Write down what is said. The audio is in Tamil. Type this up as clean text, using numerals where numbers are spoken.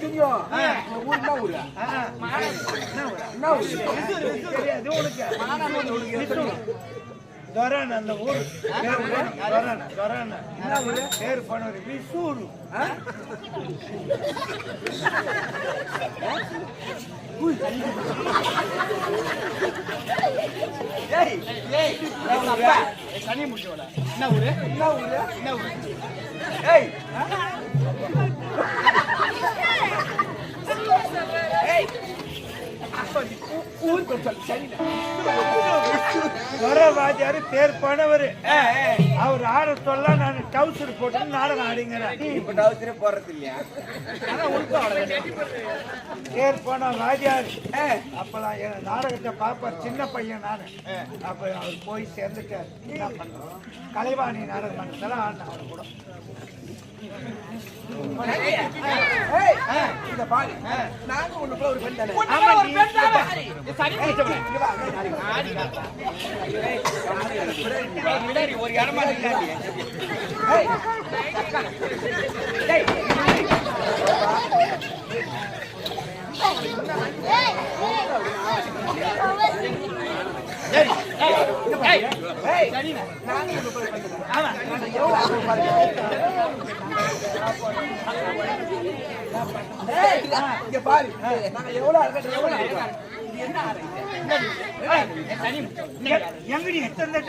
தெரியும் என்ன ஊரு தெரியாது உனக்கு துரான் அந்த ஊர் துரான் என்ன ஊரு பேர் பண்ணவர் விசூரு சனி முடிச்சோட என்ன ஊரு என்ன ஊரு என்ன ஊரு ஏய் வாத்தியாரு பேர் பண்ணவர் அவர் ஆட சொல்ல நான் டவுசர் போட்டு நாடகம் ஆடிங்கிறேன் இப்ப டவுசரே போறது இல்லையா பேர் போன வாத்தியார் அப்பதான் என் நாடகத்தை பார்ப்பார் சின்ன பையன் நானு அப்ப அவர் போய் சேர்ந்துட்டார் என்ன பண்றோம் கலைவாணி நாடகம் மன்றத்தில் ஆடினேன் அவர் கூட நாங்க உனக்குள்ள ஒரு பெண் தானே ஒரு இடமா இங்க பாரு நாங்க எவ்வளவு எங்கடி எத்தனை